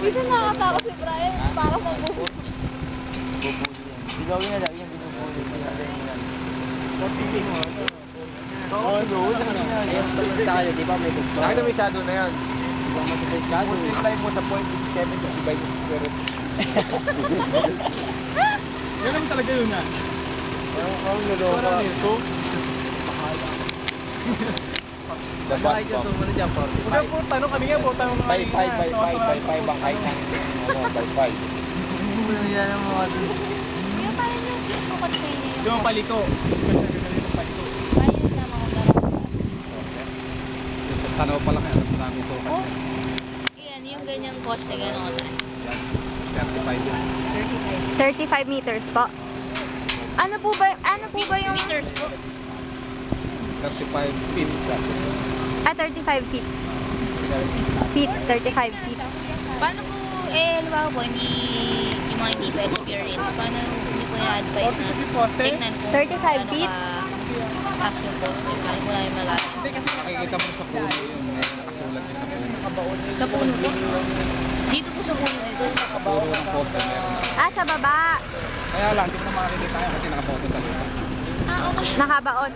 Bisa nakakatakot si Brian para sa buho. Ikaw nga lang, yung binubuli mo na rin yan. Pagpili mo, ito. Oo, doon. Ayun, sa kayo, di ba may dugtong? Nakita mo yung shadow na yan. Ikaw masasay shadow. Multiply mo sa 0.7 divide mo sa square root. Ganun talaga yun ah. Ang luloko. Parang yun. So, Bakit ka sumunod dyan, 45? Huwag po, tanong kami nga po, tanong By 5 ang height ng by 5. Sumunod yan ang mga doon. Kuya, paano yung sinusukat sa inyo? yung paliko. Paliko. Paano yung naman kung darating? Sa tanaw pa lang yan, maraming sukat. Oh, yan, yung ganyang coste, gano'n. 35 yan. 35 meters po. Ano po ba yung Meters po. 35 feet. 35 feet? Feet, 35 feet. Paano po, halimbawa po, yung mga hindi pa experience, paano hindi po na-advise na tingnan kung 35 feet? taas yung poster, paano po namin malaman? Makikita mo sa puno yun. Nakasulat yun sa puno. Sa puno po? Dito po sa puno dito. Puro ng poster meron na. Ah, sa baba. Kaya lang, hindi mo na makikita yan kasi nakaboto sa lupa. Ah, okay. Nakabaon.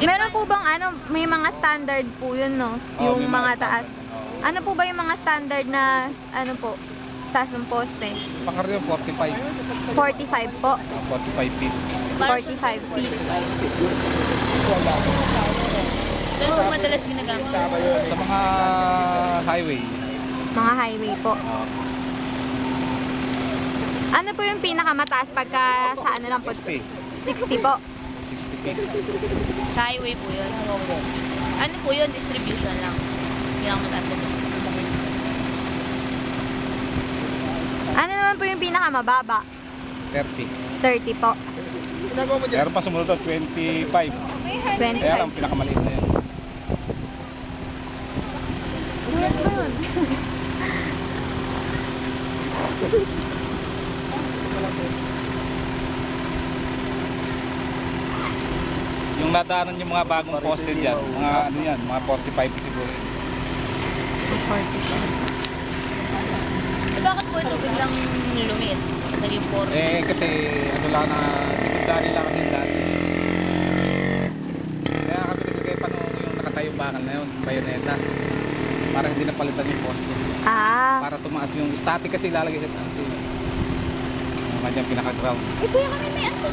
Meron po bang may mga standard po yun, no? Oh, Yung may mga mga taas. standard, oo. Ano po ba yung mga standard na, taas ng poste? Pakaryo 45. 45 po. 45 feet. 45 feet. Saan po madalas ginagamit? Sa mga highway. Mga highway po. Ano po yung pinakamataas pagka sa ano lang po? 60. 60 po. 60 feet. Sa highway po yun. Ano po yun? Distribution lang. Yung mataas na distribution. Ano naman po yung pinakamababa? 30. 30 po. Meron pa sumunod doon, 25. Kaya lang, 25. pinakamaliit na yan. Ayan po yun. Yung nadaanan yung mga bagong poste dyan, mga ano yan, mga 45 siguro. Eh, bakit po ito biglang lumit? Naging 4. Eh kasi ano lang na, secondary lang kasi dati. Kaya kami naglagay pa nung yung nakatayong bakal na yun, bayoneta. Para hindi napalitan yung poste. Ah. Para tumaas yung static kasi ilalagay sa taas din. Yung kanyang pinaka-ground. Eh, kuya kami may ano.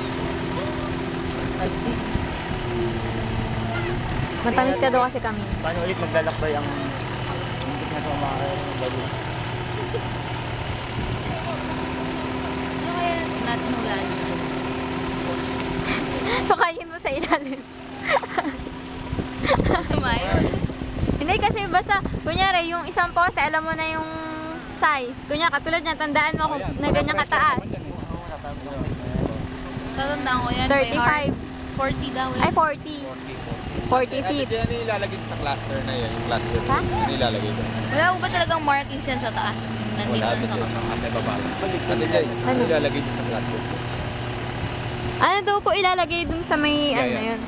Matamis ka daw kasi kami. Paano ulit maglalakbay ang hindi na sa mga bago? Ano kaya natin hulaan siya? Tukayin mo sa ilalim. Sumayon. Hindi kasi basta, kunyari, yung isang poste, alam mo na yung size. Kunyari, katulad niya, tandaan mo kung na ganyan kataas. Tatandaan ko yan. by 35. heart. 40 daw yan. Ay, 40. 40 feet. Yan nilalagay sa cluster na yan, yung cluster. Ha? Nilalagay doon. Wala ko ba talagang markings yan sa taas? Nandito Wala na sa kapag. kasi baba. Ate Jay, Ano? nilalagay doon sa cluster. Ano daw po ilalagay dun sa may, Yeah, ano yeah. yun?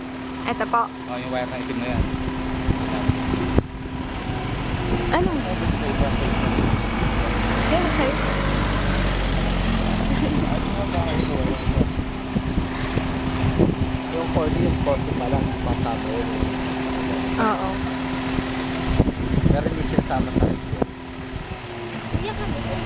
Ito po. Oh, yung wire na itim na yan. Ano? Yan, sa'yo. Yung 40, yung 40 pa lang, pasado yun. Oo. Pero hindi sila sama sa ito. Iyak ka.